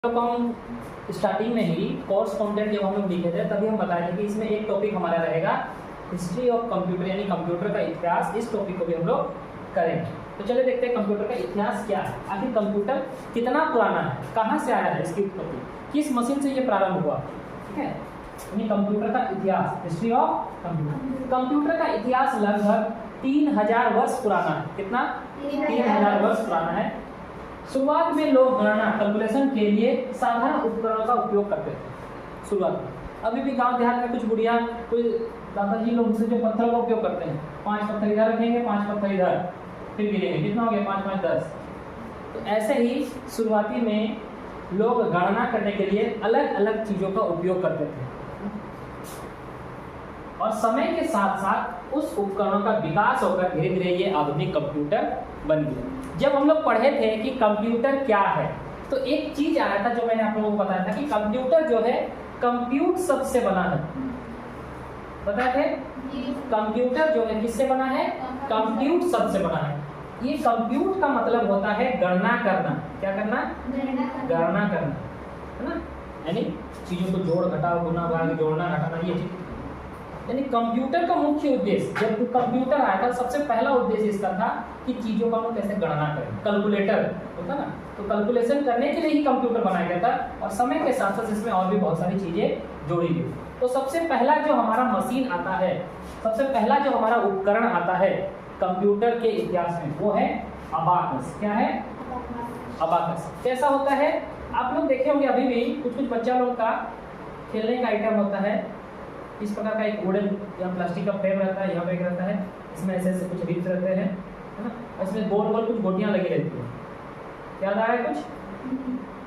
तो हम स्टार्टिंग में ही कोर्स कंटेंट जब हम लोग लिखे थे तभी हम बताए थे कि इसमें एक टॉपिक हमारा रहेगा हिस्ट्री ऑफ कंप्यूटर, यानी कंप्यूटर का इतिहास। इस टॉपिक को भी हम लोग करेंगे। तो चलिए देखते हैं कंप्यूटर का इतिहास क्या है, आखिर कंप्यूटर कितना पुराना है, कहाँ से आया है, इसकी उत्पत्ति किस मशीन से ये प्रारंभ हुआ। ठीक है, यानी कंप्यूटर का इतिहास, हिस्ट्री ऑफ कंप्यूटर। कंप्यूटर का इतिहास लगभग 3000 वर्ष पुराना है। कितना? 3000 वर्ष पुराना है। शुरुआत में लोग गणना कैलकुलेशन के लिए साधारण उपकरणों का उपयोग करते थे। शुरुआत में अभी भी गांव देहात में कुछ बुढ़िया, कोई दादाजी लोग जो पत्थरों का उपयोग करते हैं, 5 पत्थर इधर रखेंगे, 5 पत्थर इधर, फिर गिरेंगे, कितना हो गया, 5 5 10। तो ऐसे ही शुरुआती में लोग गणना करने के लिए अलग अलग चीज़ों का उपयोग करते थे और समय के साथ साथ उस उपकरणों का विकास होकर धीरे धीरे ये आधुनिक कंप्यूटर बन गया। जब हम लोग पढ़े थे कि कंप्यूटर क्या है, तो एक चीज आया था जो मैंने आप लोगों को बताया था कि कंप्यूटर जो है कंप्यूट शब्द से बना है। बताए थे कंप्यूटर जो है किससे बना है? कंप्यूट शब्द से बना है। ये कंप्यूट का मतलब होता है गणना करना। क्या करना? गणना करना, है ना, यानी चीजों को जोड़ घटाव गुना भाग जोड़ना घटाना, ये चीज। यानी कंप्यूटर का मुख्य उद्देश्य, जब कंप्यूटर आया था सबसे पहला उद्देश्य इसका था कि चीजों का हम कैसे गणना करें। कैलकुलेटर होता ना, तो कैलकुलेशन करने के लिए ही कंप्यूटर बनाया गया था और समय के साथ साथ इसमें और भी बहुत सारी चीजें जोड़ी गई। तो सबसे पहला जो हमारा मशीन आता है, सबसे पहला जो हमारा उपकरण आता है कंप्यूटर के इतिहास में, वो है अबाकस। क्या है? अबाकस। कैसा होता है? आप लोग देखे होंगे अभी भी कुछ कुछ बच्चा लोग का खेलने का आइटम होता है, इस प्रकार का एक वुडन या प्लास्टिक का फ्रेम रहता है, यहाँ पे एक रहता है, इसमें ऐसे ऐसे कुछ रिप्स रहते हैं, है ना, इसमें गोल गोल कुछ गोटियाँ लगी रहती हैं। याद आ रहा है? कुछ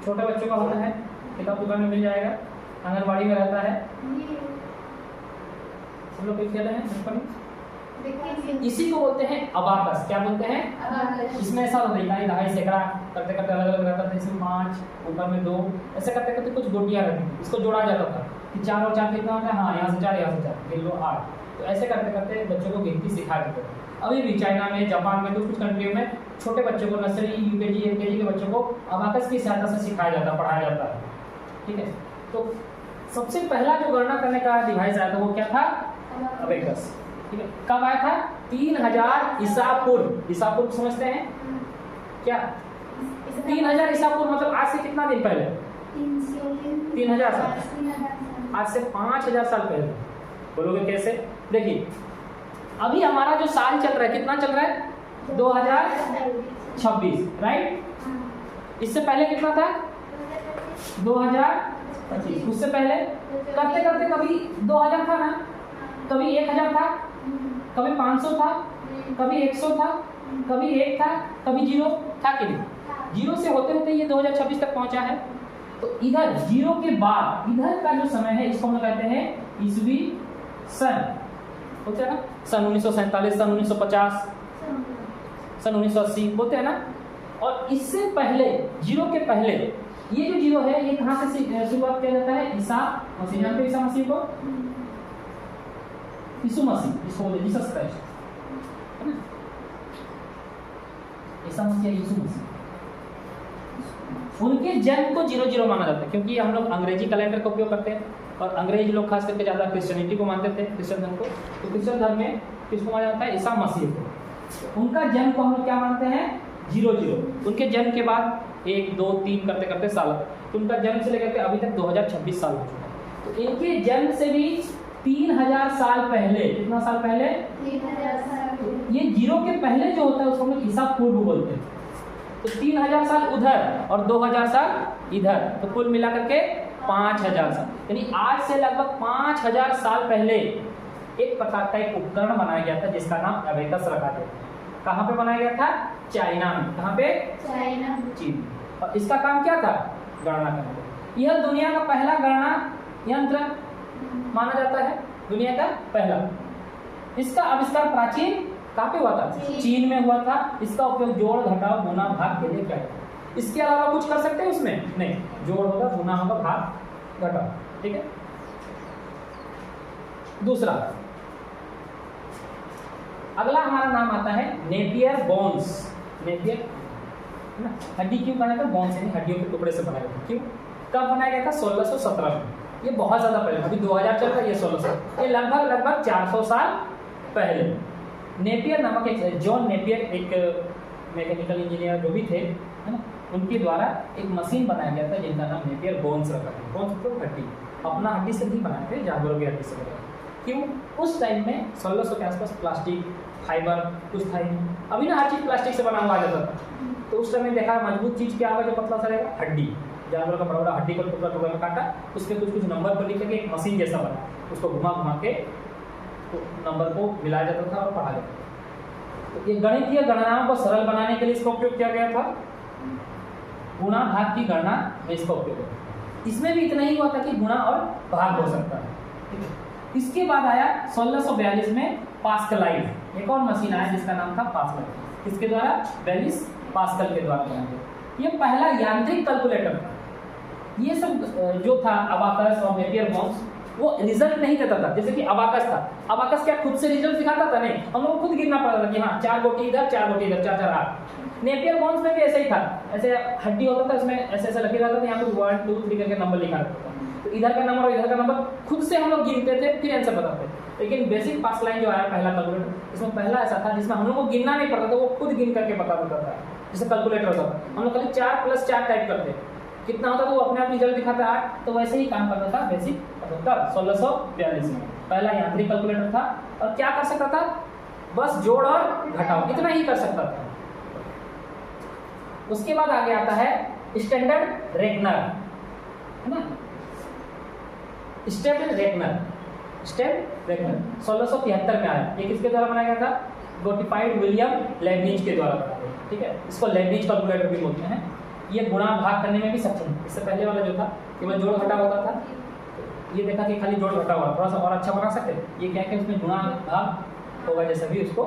छोटे बच्चों का होता है, किताब दुकान में मिल जाएगा, आंगनबाड़ी में रहता है, सब लोग खेले हैं बचपन में। इसी को बोलते हैं अबाकस। क्या बोलते हैं? इसमें ऐसा होता है इकाई दहाई सैकड़ा करते करते अलग अलग रहता था, इसमें 5 ऊपर में 2 ऐसे करते करते कुछ गोटियाँ रहती थी, इसको जोड़ा जाता था कि 4 और 4 कितना होता है, हाँ यहाँ से 4 यहाँ से 4 गिन लो 8। तो ऐसे करते करते बच्चों को गिनती सिखा देते थे। अभी भी चाइना में, जापान में, कुछ कंट्रियों में छोटे बच्चों को नर्सरी यूकेजी एलकेजी के बच्चों को अबाकस की सहायता से सिखाया जाता, पढ़ाया जाता है। ठीक है, तो सबसे पहला जो गणना करने का डिवाइस आया था वो क्या था? अबाकस। ठीक है, कब आया था? 3000 ईसा पूर्व। ईसा पूर्व समझते हैं क्या? 3000 ईसा पूर्व मतलब आज से कितना दिन पहले? 3000 साल। आज से 5000 साल पहले। बोलोगे कैसे? देखिए अभी हमारा जो साल चल रहा है, कितना चल रहा है? 2026, राइट। इससे पहले कितना था? 2025। उससे पहले करते करते कभी 2000 था ना, कभी 1000 था, कभी 500 था, कभी 100 था, कभी 1 था, कभी 0 था कि नहीं? 0 से होते होते ये 2026 तक पहुंचा है। तो इधर 0 के बाद इधर का जो समय है इसको हम कहते हैं ईसवी सन। होते हैं ना, सन 1947, सन 1950, सन 1980 होते हैं ना। और इससे पहले 0 के पहले ये जो 0 है ये कहाँ से शुरुआत किया जाता है? ईसा मसीह। जानते हो ईसा मसीह को? यीशु मसीह, इसको बोलते हैं जीसस क्राइस्ट, है ना। ईसा मसीह, यीशु मसीह, उनके जन्म को 00 माना जाता है क्योंकि हम लोग अंग्रेजी कैलेंडर का उपयोग करते हैं और अंग्रेज लोग खास करके ज़्यादा क्रिश्चियनिटी को मानते थे, क्रिश्चियन धर्म को। तो क्रिश्चियन धर्म में किसको माना जाता है? ईसा मसीह को। उनका जन्म को हम लोग क्या मानते हैं? 00। उनके जन्म के बाद 1 2 3 करते करते साल, तो उनका जन्म से लेकर के अभी तक 2026 साल हो चुका है। तो इनके जन्म से भी 3000 साल पहले, कितना साल पहले? 3000 साल। ये 0 के पहले जो होता है उसको हम लोग ईसा पूर्व बोलते हैं। तो 3000 साल उधर और 2000 साल इधर, तो कुल मिलाकर के 5000 साल। यानी आज से लगभग 5000 साल पहले एक प्रकार का एक उपकरण बनाया गया था जिसका नाम अबाकस रखा गया। कहाँ पे बनाया गया था? चाइना में। कहाँ पे? चाइना, चीन। और इसका काम क्या था? गणना करना। यह दुनिया का पहला गणना यंत्र माना जाता है, दुनिया का पहला। इसका आविष्कार प्राचीन कहाँ पे हुआ था? चीन में हुआ था। इसका उपयोग जोड़ घटाव गुना भाग के लिए किया जाता। इसके अलावा कुछ कर सकते हैं उसमें? नहीं। जोड़ होगा, गुना होगा, भाग घटाव। ठीक है। दूसरा, अगला हमारा नाम आता है नेपियर बोन्स। नेपियर, है ना, हड्डी क्यों कहा जाता है? बोन्स यानी हड्डियों के टुकड़े से बनाया जाता है। क्यों? कब बनाया गया था? 1617 में। ये बहुत ज़्यादा पहले, अभी 2000 चल रहा है, ये 1600, ये लगभग 400 साल पहले। नेपियर नामक एक जॉन नेपियर, एक मैकेनिकल इंजीनियर जो भी थे, है ना, उनके द्वारा एक मशीन बनाया गया था जिनका नाम नेपियर बोन्स रखा था। बोन्स तो हड्डी, अपना हड्डी से नहीं बनाए थे, जानवरों की हड्डी से बनाए। क्यों? उस टाइम में 1600 के आसपास प्लास्टिक, फाइबर कुछ था ही नहीं। अभी ना हर चीज़ प्लास्टिक से बना हुआ आ जाता था, तो उस समय देखा मजबूत चीज़ क्या होगा जो पतला सा रहेगा? हड्डी। जानवर का बड़ा बड़ा हड्डी को टुकड़ा टुकड़ा में काटा, उस पर कुछ नंबर पर लिख के एक मशीन जैसा बना, उसको घुमा घुमा के तो नंबर को मिलाया जाता था और पढ़ा जाता था। तो ये गणितीय गणनाओं को सरल बनाने के लिए इसका उपयोग किया गया था। गुणा भाग की गणना में इसका उपयोग होता है। इसमें भी इतना ही हुआ था कि गुणा और भाग हो सकता है। इसके बाद आया 1642 में पास्कलाइज, एक और मशीन आया जिसका नाम था पास्कल। इसके द्वारा 42 पास्कल के द्वारा बनाया गया। ये पहला यांत्रिक कैलकुलेटर था। ये सब जो था अबाकस और नेपियर बोन्स, वो रिजल्ट नहीं देता था। जैसे कि अबाकस था, अबाकस क्या खुद से रिजल्ट दिखाता था? नहीं, हम लोग खुद गिनना पड़ता था कि हाँ 4 गोटी इधर 4 गोटी इधर 4 4 8। नेपियर बोन्स में भी ऐसा ही था, ऐसे हड्डी होता था, उसमें ऐसे ऐसे लगे रहता था, यहाँ पे 1 2 3 करके नंबर लिखा रहता था। तो इधर का नंबर और इधर का नंबर खुद से हम लोग गिनते थे, फिर आंसर बताते। लेकिन बेसिक पास्कलाइन जो आया पहला कैलकुलेटर, इसमें पहला ऐसा था जिसमें हम लोग को गिनना नहीं पड़ता था, वो खुद गिन करके बता देता था। जैसे कैलकुलेटर होता था, हम लोग खाली 4 + 4 टाइप करते, कितना होता था वो अपने आप रिजल्ट दिखाता 8। तो वैसे ही काम करता था बेसिक। तब 1642 में पहला यांत्रिक कैलकुलेटर था। और क्या कर सकता था? बस जोड़ और घटाओ, इतना ही कर सकता था। उसके बाद आगे आता है स्टैंडर्ड रेकनर, है ना, स्टेप रेकनर। 1673 में आया। ये किसके द्वारा बनाया गया था? गोटिफाइड विलियम लेबनिज के द्वारा बनाया गया। ठीक है, इसको लेबनिज कैलकुलेटर भी बोलते हैं। ये गुणा भाग करने में भी सक्षम है। इससे पहले वाला जो था केवल जोड़ घटा होता था, ये देखा कि खाली जोड़ घटा हुआ, थोड़ा सा और अच्छा बना सकते। ये क्या है, उसमें गुणा भाग होगा जैसा भी उसको।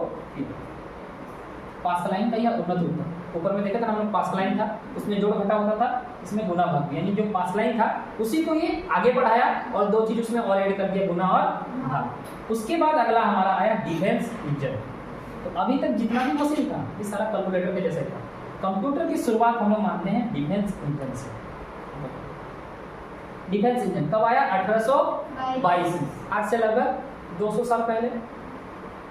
पास्कलाइन का यह उन्नत रूप था। ऊपर में देखा था हम लोग पास्कलाइन था, उसमें जोड़ घटा होता था, इसमें गुणा भाग, यानी जो पास्कलाइन था उसी को ये आगे बढ़ाया और 2 चीज उसमें और ऐड कर दिया, गुणा और भाग। उसके बाद अगला हमारा आया डिफेंस इंजन। तो अभी तक जितना भी मशीन था ये सारा कैलकुलेटर के जैसा था। कंप्यूटर की शुरुआत हम लोग मानते हैं डिफेंस इंजन से। डिफेंस इंजन कब आया? 1822, आज से लगभग 200 साल पहले।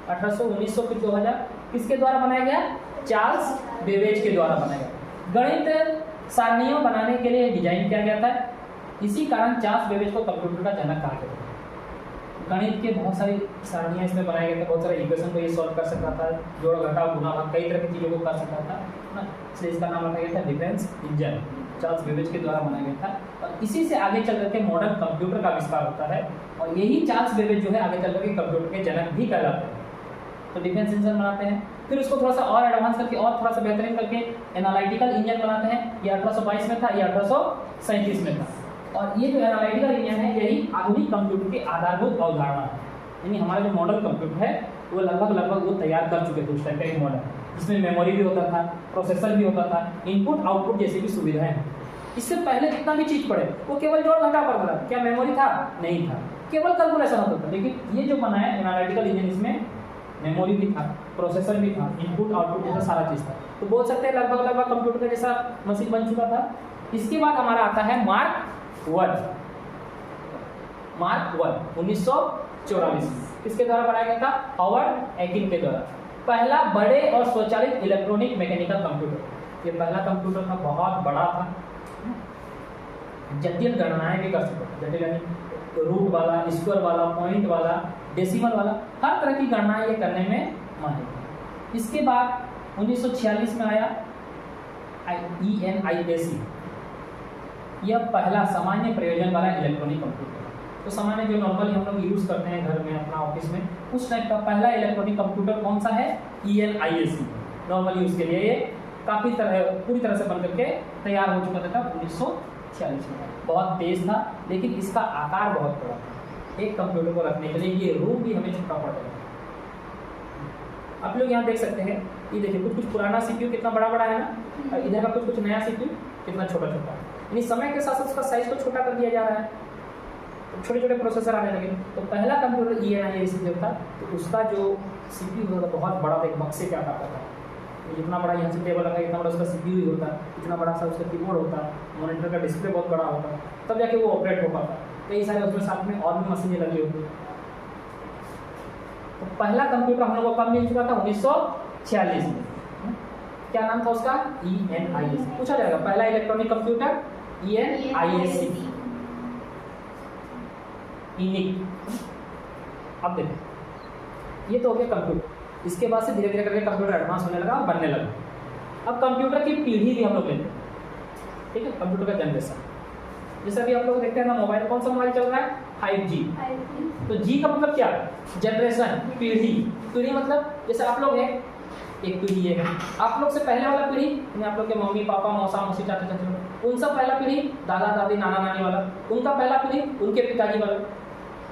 1800, 1900, फिर 2000। किसके द्वारा बनाया गया? चार्ल्स बेबेज के द्वारा बनाया गया। गणित सारणियों बनाने के लिए डिजाइन किया गया था। इसी कारण चार्ल्स बेबेज को कंप्यूटर का जनक कहा गया था। गणित के बहुत सारी सारणियाँ इसमें बनाए गए थे, बहुत सारे इक्वेशन को ये सॉल्व कर सकता था, जोड़ घटाव गुणा भाग कई तरह की चीज़ों को कर सकता था ना, इसलिए इसका नाम रखा गया था डिफेंस इंजन। चार्ल्स बेबेज के द्वारा बनाया गया था। और इसी से आगे चल करके मॉडर्न कंप्यूटर का आविष्कार होता है। और यही चार्ल्स बेबेज जो है आगे चल करके कंप्यूटर के जनक भी कहलाते हैं। तो डिफेंस इंजन बनाते हैं, फिर उसको थोड़ा सा और एडवांस करके और थोड़ा सा बेहतरीन करके एनालिटिकल इंजन बनाते हैं। ये 1822 में था, ये 1837 में था। और ये जो एनालिटिकल इंजन है यही आधुनिक कंप्यूटर की आधारभूत अवधारणा है। यानी हमारा जो मॉडल कंप्यूटर है वो लगभग वो तैयार कर चुके थे उस टाइप का एक मॉडल, जिसमें मेमोरी भी होता था, प्रोसेसर भी होता था, इनपुट आउटपुट जैसी भी सुविधाएं हैं। इससे पहले जितना भी चीज़ पड़े वो केवल जोड़ घटा पड़ता था। क्या मेमोरी था? नहीं था, केवल कैलकुलेशन होता था। लेकिन ये जो बना है एनालिटिकल इंजन, इसमें मेमोरी भी था, प्रोसेसर भी था, इनपुट आउटपुट जैसा सारा चीज़ था। तो बोल सकते हैं लगभग कंप्यूटर का जैसा मशीन बन चुका था। इसके बाद हमारा आता है मार्क 1। मार्क 1 1944 किसके द्वारा बनाया गया था? हॉवर्ड एकिन के द्वारा। पहला बड़े और स्वचालित इलेक्ट्रॉनिक मैकेनिकल कंप्यूटर। ये पहला कंप्यूटर था, बहुत बड़ा था, जटिल गणनाएं भी कर सकता था। जटिल यानी रूट वाला, स्क्वायर वाला, पॉइंट वाला, डेसिमल वाला, हर तरह की गणनाएं ये करने में माहिर। इसके बाद 1946 में आया ENIAC। यह पहला सामान्य प्रयोजन वाला इलेक्ट्रॉनिक कंप्यूटर। तो सामान्य जो नॉर्मली हम लोग यूज़ करते हैं घर में, अपना ऑफिस में, उस टाइप का पहला इलेक्ट्रॉनिक कंप्यूटर कौन सा है? ENIAC। नॉर्मल यूज़ के लिए ये काफ़ी पूरी तरह से बनकर के तैयार हो चुका था 1946 में। बहुत तेज़ था, लेकिन इसका आकार बहुत बड़ा था। एक कंप्यूटर को रखने के लिए ये रूम भी हमें छोटा पड़ेगा। आप लोग यहाँ देख सकते हैं, ये देखिए कुछ पुराना CPU कितना बड़ा बड़ा है ना, और इधर का कुछ नया CPU कितना छोटा छोटा है। यानी समय के साथ साथ उसका साइज को छोटा कर दिया जा रहा है, तो छोटे छोटे प्रोसेसर आने लगे। तो पहला कंप्यूटर ENIAC जो था, तो उसका जो CPU होता था बहुत बड़ा था, एक बक्से के आकार का था। जितना बड़ा यहाँ से टेबल लगा इतना बड़ा उसका CPU ही होता, इतना बड़ा सा उसका कीबोर्ड होता, मॉनिटर का डिस्प्ले बहुत बड़ा होता, तब जाके वो ऑपरेट हो पाता। कई सारे उसमें साथ में और भी मशीनें लगी होती। तो पहला कंप्यूटर हम लोग को कब मिल चुका था? 1946 में। क्या नाम था उसका? ENIAC। पूछा जाएगा पहला इलेक्ट्रॉनिक कंप्यूटर ENIAC, ENIAC। अब देखो ये तो हो गया कंप्यूटर। इसके बाद से धीरे धीरे करके कंप्यूटर एडवांस होने लगा, बनने लगा। अब कंप्यूटर की पीढ़ी भी हम लोग लेते हैं, ठीक है, कंप्यूटर का जनरेशन। जैसे अभी आप लोग देखते हैं ना मोबाइल, कौन सा मोबाइल चल रहा है? 5G। तो G का मतलब क्या? जनरेशन, पीढ़ी। पीढ़ी मतलब जैसे आप लोग हैं, एक पीढ़ी है, आप लोग से पहले वाला पीढ़ी, आप लोग के मम्मी पापा मौसा मौसी चाचा चाची, उनका पहला पीढ़ी दादा दादी नाना नानी वाला, उनका पहला पीढ़ी उनके पिताजी वाला।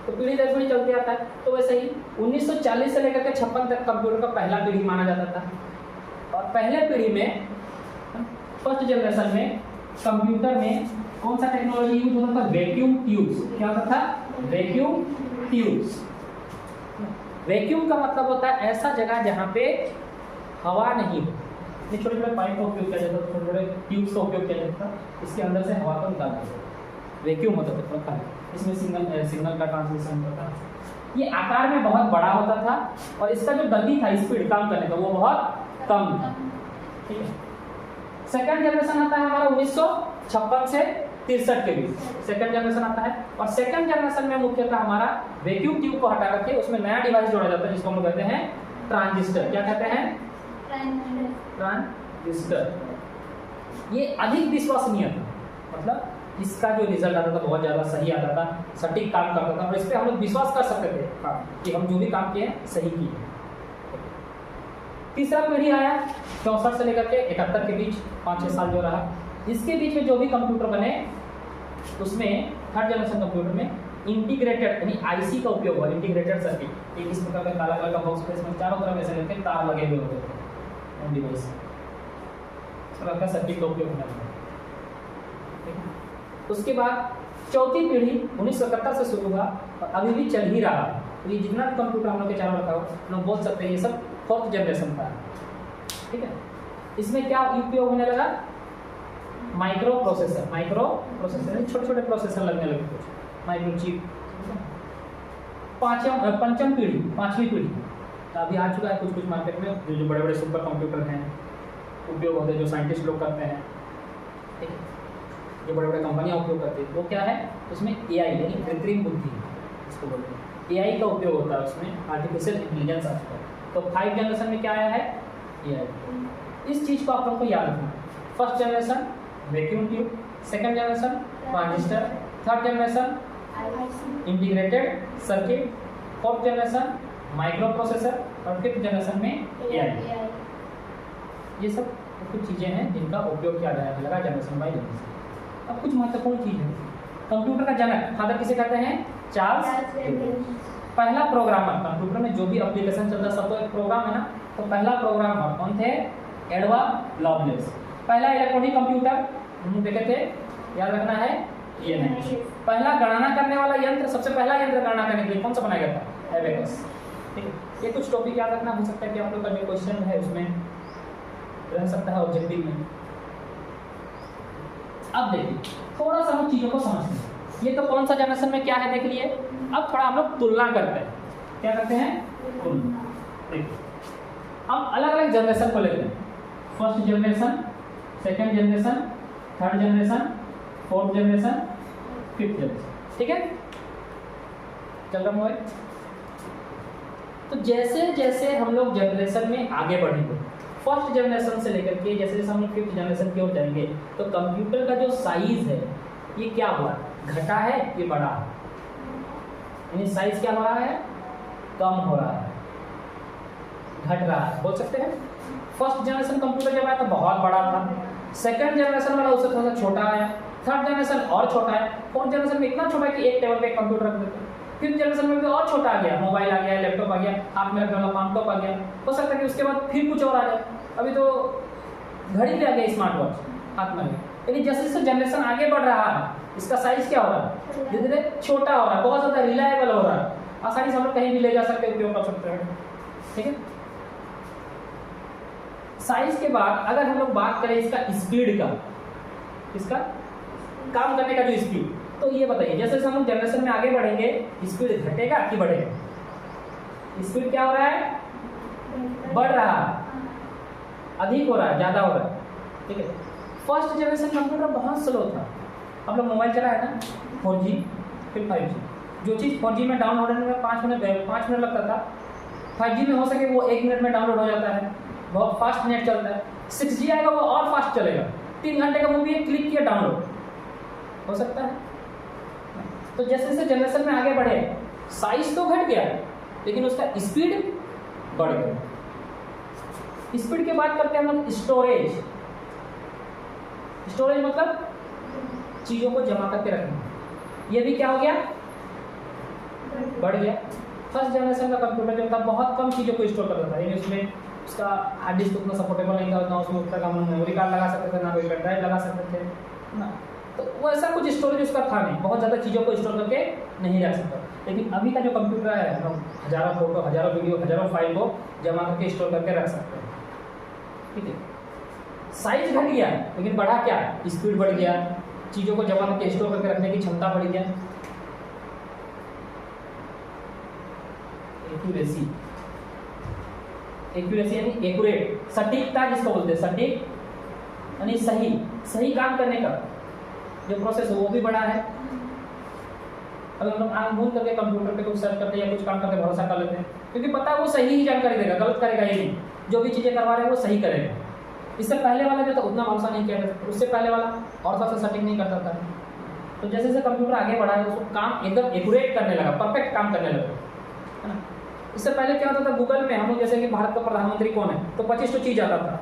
तो पीढ़ी दर पीढ़ी चलते आता है। तो वैसे ही 1940 से लेकर के 56 तक कंप्यूटर का पहला पीढ़ी माना जाता था। और पहले पीढ़ी में, फर्स्ट जनरेशन में कंप्यूटर में कौन सा टेक्नोलॉजी यूज होता था? Vacuum tubes. क्या होता था? Vacuum tubes. वैक्यूम का मतलब होता है ऐसा जगह जहाँ पे हवा नहीं हो। ये छोटे छोटे पाइप का उपयोग किया जाता था, छोटे छोटे ट्यूब्स का उपयोग किया जाता था, इसके अंदर से हवा को निकालना होता था। वैक्यूम होता था पता है। इसमें सिग्नल का ट्रांसमिशन होता था। ये आकार में बहुत बड़ा होता था और इसका जो गति था, स्पीड काम करने का, वो बहुत कम था। ठीक है। सेकंड जनरेशन आता है हमारा 1956 से 63 के बीच सेकंड जनरेशन आता है। और सेकंड जनरेशन में मुख्यतः हमारा वैक्यूम ट्यूब को हटा करके उसमें नया डिवाइस जोड़ा जाता है, जिसको हम लोग कहते हैं ट्रांजिस्टर। क्या कहते हैं? ट्रांजिस्टर। ये अधिक विश्वसनीय था, मतलब इसका जो रिजल्ट आता था बहुत ज़्यादा सही आता था, सटीक काम करता था और इस पर हम लोग विश्वास कर सकते थे कि हम जो भी काम किए सही किए। तीसरा पीढ़ी आया 64 से लेकर के 71 के बीच, 5-6 साल जो रहा। इसके बीच में जो भी कंप्यूटर बने उसमें थर्ड जनरेशन कंप्यूटर में इंटीग्रेटेड यानी आईसी का उपयोग हुआ। इंटीग्रेटेड सर्किट, एक इस प्रकार का काला कलर का बॉक्स पे इसमें चारों तरफ ऐसे लेके तार लगे हुए होते थे डिवाइस, इस प्रकार का सर्किट का उपयोग होने लगा। उसके बाद चौथी पीढ़ी 1971 से शुरू हुआ और अभी भी चल ही रहा है। तो ये जितना भी कंप्यूटर हम लोग के चारों रखा हो, हम लोग बोल सकते हैं ये सब फोर्थ जनरेशन का है। ठीक है। इसमें क्या उपयोग होने लगा? Micro processor. माइक्रो प्रोसेसर छोटे छोटे प्रोसेसर लगने लगे, कुछ माइक्रोचिप। पंचम पीढ़ी, 5वीं पीढ़ी अभी आ चुका है कुछ कुछ मार्केट में, जो बड़े बड़े सुपर कंप्यूटर हैं उपयोग होते हैं, जो साइंटिस्ट लोग करते हैं, ठीक है, जो बड़े बड़े कंपनियां उपयोग करती है, वो क्या है? उसमें AI यानी कृत्रिम बुद्धि इसको बोलते हैं। AI का उपयोग होता है उसमें, आर्टिफिशियल इंटेलिजेंस आ चुका है। तो 5 जनरेशन में क्या आया है? AI। इस चीज़ को आप लोग को याद रखना। First generation vacuum tube, second generation transistor, third generation integrated circuit, fourth generation micro processor और फिफ्थ जनरेशन में AI। ये सब कुछ चीज़ें हैं जिनका उपयोग किया जाने लगा जनरेशन बाय जनरेशन। अब कुछ महत्वपूर्ण चीज़ है। कंप्यूटर का जनक फादर किसे कहते हैं? Charles Babbage. पहला प्रोग्रामर, कंप्यूटर में जो भी एप्लीकेशन चलता है सब तो एक प्रोग्राम है ना, तो पहला प्रोग्रामर कौन थे? Edward loveless. पहला इलेक्ट्रॉनिक कंप्यूटर देखे थे, याद रखना है ये नहीं। पहला गणना करने वाला यंत्र, सबसे पहला यंत्र गणना करने के लिए कौन सा बनाया गया था? एबेकस। ठीक है। ये कुछ टॉपिक याद रखना, हो सकता है कि आप लोग का जो क्वेश्चन है उसमें रह सकता है ऑब्जेक्टिव में। अब देखिए थोड़ा सा हम चीज़ों को समझते हैं। ये तो कौन सा जनरेशन में क्या है देख लिए। अब थोड़ा हम लोग तुलना करते हैं। क्या करते हैं? तुलना। देखिए अब अलग अलग जनरेशन को लेते हैं। First generation, second generation, third generation, fourth generation, fifth generation. ठीक है, चल रहा मोबाइल। तो जैसे जैसे हम लोग जनरेशन में आगे बढ़ेंगे, फर्स्ट जनरेशन से लेकर के जैसे जैसे हम लोग फिफ्थ जनरेशन की ओर जाएंगे, तो कंप्यूटर का जो साइज है ये क्या हुआ? घटा है कि बढ़ा है? यानी साइज क्या हो रहा है? कम हो रहा है, घट रहा है, बोल सकते हैं। फर्स्ट जनरेशन कंप्यूटर जब आया तो बहुत बड़ा था, सेकंड जनरेशन वाला उससे थोड़ा सा छोटा आया, थर्ड जनरेशन और छोटा है, फोर्थ जनरेशन में इतना छोटा कि एक टेबल पे एक कंप्यूटर रख देते, फिफ्थ जनरेशन में भी और छोटा आ गया, मोबाइल आ गया, लैपटॉप आ गया, हाथ में रखने वाला लैपटॉप आ गया। हो सकता है कि उसके बाद फिर कुछ और आ जाए। अभी तो घड़ी भी आ गया, स्मार्ट वॉच हाथ में। यानी जैसे जैसे जनरेशन आगे बढ़ रहा है इसका साइज क्या हो रहा है? धीरे धीरे छोटा हो रहा है, बहुत ज़्यादा रिलायबल हो रहा है, आसानी से हम लोग कहीं भी ले जा सकते हैं, उपयोग कर सकते हैं। ठीक है। साइज के बाद अगर हम लोग बात करें इसका स्पीड का, इसका काम करने का जो स्पीड, तो ये बताइए जैसे जैसे हम लोग जनरेशन में आगे बढ़ेंगे स्पीड घटेगा कि बढ़ेगा? स्पीड क्या हो रहा है? बढ़ रहा है, अधिक हो रहा है, ज़्यादा हो रहा है, ठीक है। फर्स्ट जनरेशन कंप्यूटर बहुत स्लो था। हम लोग मोबाइल चला है ना 4G फिर 5G, जो चीज़ 4G में डाउनलोड होने में 5 मिनट लगता था, 5G में हो सके वो 1 मिनट में डाउनलोड हो जाता है, बहुत फास्ट नेट चलता है। 6G आएगा वो और फास्ट चलेगा, 3 घंटे का मूवी क्लिक किया डाउनलोड हो सकता है। तो जैसे जैसे जनरेशन में आगे बढ़े साइज तो घट गया लेकिन उसका स्पीड बढ़ गया। स्पीड की बात करते हैं हम लोग स्टोरेज। स्टोरेज मतलब चीज़ों को जमा करके रखना, ये भी क्या हो गया? बढ़ गया। फर्स्ट जनरेशन का कंप्यूटर जो था बहुत कम चीज़ों को स्टोर करता था, यानी उसमें उसका हार्ड डिस्क उतना सपोर्टेबल नहीं था, उतना उसमें उतना कम मेमोरी कार्ड लगा सकते थे, ना कोई पेन ड्राइव लगा सकते थे ना, तो वो ऐसा कुछ स्टोरेज उसका था नहीं, बहुत ज़्यादा चीज़ों को स्टोर करके नहीं रख सकता। लेकिन अभी का जो कंप्यूटर है हम हज़ारों फोटो, हज़ारों वीडियो, हज़ारों फाइल को जमा करके स्टोर करके रख सकते हैं, ठीक है। साइज घट गया लेकिन बढ़ा क्या? स्पीड बढ़ गया, चीज़ों को जमा करके स्टोर करके रखने की क्षमता बढ़ गया। एक्यूरेसी, एक्यूरेसी यानी एक्यूरेट, सटीकता जिसको बोलते हैं, सटीक यानी सही, सही काम करने का जो प्रोसेस है वो भी बड़ा है। अगर हम लोग आंख मूंद करके कंप्यूटर पे कुछ सर्च करते हैं या कुछ काम करके भरोसा कर लेते हैं, क्योंकि पता है वो सही ही जानकारी देगा, गलत करेगा ही नहीं, जो भी चीज़ें करवा रहे हैं वो सही करेगा। इससे पहले वाला जो था उतना भरोसा नहीं किया था, उससे पहले वाला और सबसे सटीक नहीं करता था। तो जैसे जैसे कंप्यूटर आगे बढ़ा है उसको काम एकदम एक्यूरेट करने लगा, परफेक्ट काम करने लगा, है ना। इससे पहले क्या होता था गूगल में हम लोग जैसे कि भारत का प्रधानमंत्री कौन है तो 25 चीज़ आता था,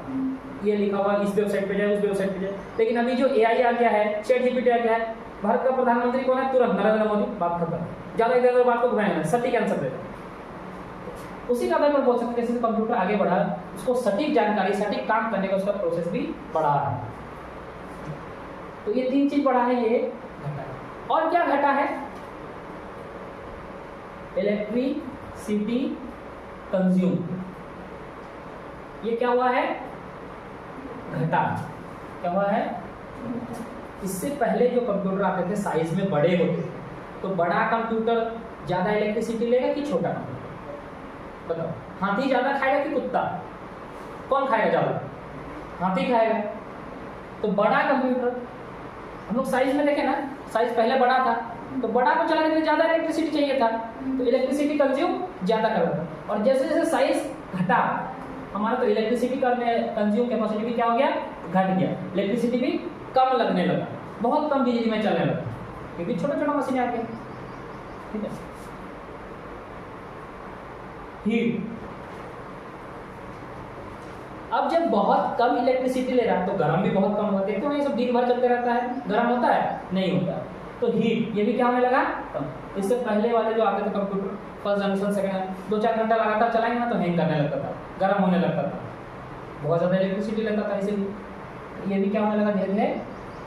ये लिखा हुआ इस वेबसाइट पे जाए उस वेबसाइट पे जाए। लेकिन अभी जो AI आ गया है, ChatGPT आ गया है, भारत का प्रधानमंत्री कौन है तुरंत नरेंद्र मोदी, बात खत्म, ज़्यादा इधर उधर बात को घुमाएंगे, सटीक आंसर देगा। उसी का आधार पर बोल सकते हैं जैसे कंप्यूटर आगे बढ़ा उसको सटीक जानकारी, सटीक काम करने का उसका प्रोसेस भी बढ़ा है। तो ये 3 चीज बढ़ा है, ये घटा है। और क्या घटा है? इलेक्ट्रिसिटी कंज्यूम, ये क्या हुआ है? घटा। क्या हुआ है? इससे पहले जो कंप्यूटर आते थे साइज में बड़े होते थे, तो बड़ा कंप्यूटर ज्यादा इलेक्ट्रिसिटी लेगा कि छोटा कंप्यूटर? बताओ, हाथी ज्यादा खाएगा कि कुत्ता? कौन खाएगा ज्यादा? हाथी खाएगा। तो बड़ा कंप्यूटर हम लोग साइज में देखें ना, साइज पहले बड़ा था तो बड़ा को चलाने के लिए ज्यादा इलेक्ट्रिसिटी चाहिए था, तो इलेक्ट्रिसिटी कंज्यूम ज्यादा कर रहा था। और जैसे जैसे साइज घटा हमारा तो इलेक्ट्रिसिटी कंज्यूम कैपेसिटी भी क्या हो गया? घट गया, इलेक्ट्रिसिटी भी कम लगने लगा, बहुत कम बिजली में चलने लगा, क्योंकि छोटा छोटा मशीन आ गया, ठीक है। हीट, अब जब बहुत कम इलेक्ट्रिसिटी ले रहा है तो गर्म भी बहुत कम होता है, देखते हो ये सब दिन भर चलते रहता है, गर्म होता है? नहीं होता। तो हीट, ये भी क्या होने लगा? कम। इससे पहले वाले जो आते थे कंप्यूटर फर्स्ट जनरेशन सेकंड, 2-4 घंटा लगातार चलाएंगे ना तो हैंग करने लगता था, गर्म होने लगता था, बहुत ज़्यादा इलेक्ट्रिसिटी लेता था, इसीलिए ये भी क्या होने लगा? धीरे धीरे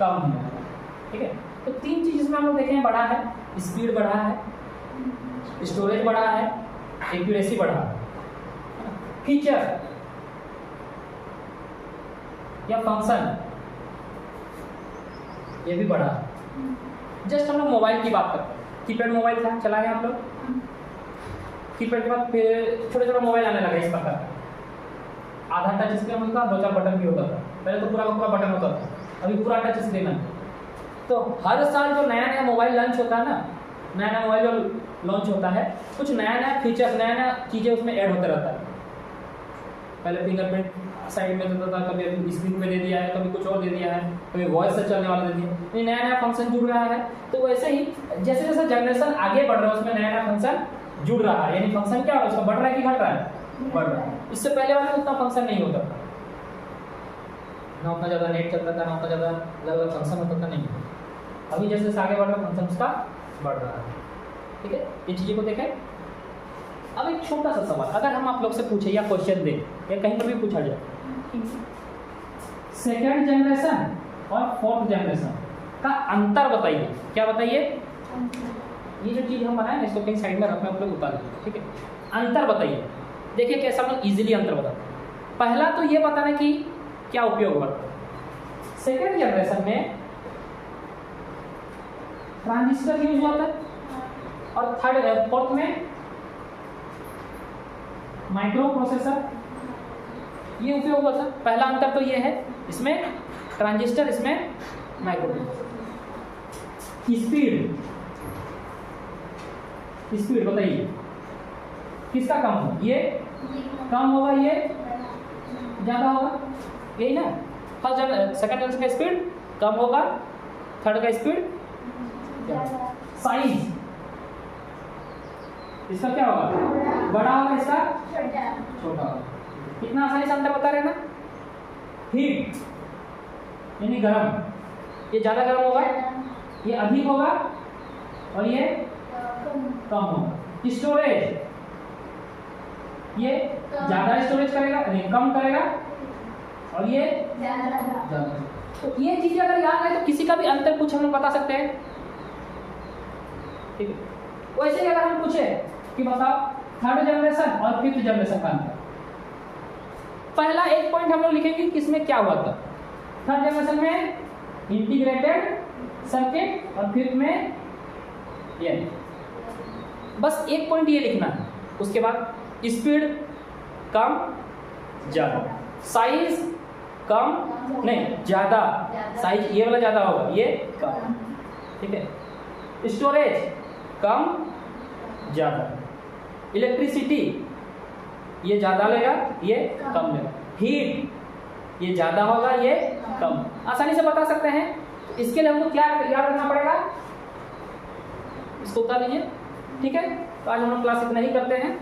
कम होने लगा, ठीक है। तो 3 चीज़ इसमें हम लोग देखें, बढ़ा है, स्पीड बढ़ा है, स्टोरेज बढ़ा है, एक्यूरेसी बढ़ा है। फीचर या फंक्शन ये भी बढ़ा है। जस्ट हम लोग मोबाइल की बात करते हैं, कीपैड मोबाइल था, चलाए हम लोग, कीपैड के बाद फिर छोटे छोटे मोबाइल आने लगा इस प्रकार, आधा टच स्क्रीन होता था, 2-4 बटन भी होता था, पहले तो पूरा पूरा बटन होता था, अभी पूरा टच स्क्रीन है। तो हर साल जो नया नया मोबाइल लॉन्च होता है ना, नया नया मोबाइल जो लॉन्च होता है, कुछ नया नया फीचर्स, नया नया चीज़ें उसमें ऐड होते रहता है। पहले फिंगरप्रिंट साइड में देता था, कभी स्क्रीन पे दे दिया है, कभी कुछ और दे दिया है, कभी वॉइस से चलने वाला दे दिया, ये नया नया फंक्शन जुड़ रहा है। तो वैसे ही जैसे जैसे जनरेशन आगे बढ़ रहा है उसमें नया नया फंक्शन जुड़ रहा है, यानी फंक्शन क्या है उसका बढ़ रहा है कि घट रहा है? बढ़ रहा है। इससे पहले वाले उतना फंक्शन नहीं होता था, ना उतना ज़्यादा नेट चलता था, ना उतना ज़्यादा अलग अलग फंक्शन होता था, नहीं। अभी जैसे जैसे आगे बढ़ रहा है फंक्शन उसका बढ़ रहा है, ठीक है। ये चीज़ों को देखें। अब एक छोटा सा सवाल अगर हम आप लोग से पूछे या क्वेश्चन दें या कहीं पर भी पूछा जाए, सेकेंड जनरेशन और फोर्थ जनरेशन का अंतर बताइए, क्या बताइए? ये जो चीज़ हम बनाए ना इसको कहीं साइड में रखना, आप लोग उतार दीजिए, ठीक है। अंतर बताइए, देखिए कैसे हम लोग इजीली अंतर बताते हैं। पहला तो ये बताना कि क्या उपयोग होता है। सेकेंड जनरेशन में ट्रांजिस्टर यूज होता है और थर्ड फोर्थ में माइक्रो प्रोसेसर ये उपयोग होता है। पहला अंतर तो ये है, इसमें ट्रांजिस्टर, इसमें माइक्रो प्रोसेसर। स्पीड बताइए किसका कम होगा, ये कम होगा, ये ज्यादा होगा, यही ना। फर्स्ट सेकंड जनरेशन का स्पीड कम होगा, थर्ड का स्पीड। साइज इसका क्या होगा, बड़ा होगा, इसका छोटा होगा। कितना आसानी से अंतर बता रहे हैं ना। हीट यानी गर्म, ये ज्यादा गर्म होगा, ये अधिक होगा और ये कम होगा। स्टोरेज, ये ज्यादा स्टोरेज करेगा, कम करेगा और ये ज्यादा। तो ये चीजें अगर याद है तो किसी का भी अंतर पूछे हम लोग बता सकते हैं, ठीक है। वैसे ही अगर हम पूछे कि बताओ थर्ड जनरेशन और फिफ्थ जनरेशन का अंतर, पहला एक पॉइंट हम लोग लिखेंगे कि इसमें क्या हुआ था। थर्ड जनरेशन में इंटीग्रेटेड सर्किट और फिफ्थ में ये, बस एक पॉइंट ये लिखना है। उसके बाद स्पीड कम ज्यादा, साइज कम नहीं ज्यादा, साइज ये वाला ज्यादा होगा, ये कम, ठीक है। स्टोरेज कम ज्यादा, इलेक्ट्रिसिटी ये ज्यादा लेगा, ये कम लेगा, हीट ये ज्यादा होगा, ये कम। आसानी से बता सकते हैं। इसके लिए हमको क्या याद रखना पड़ेगा, इसको बता दीजिए, ठीक है। तो आज हम लोग क्लास इतना ही करते हैं।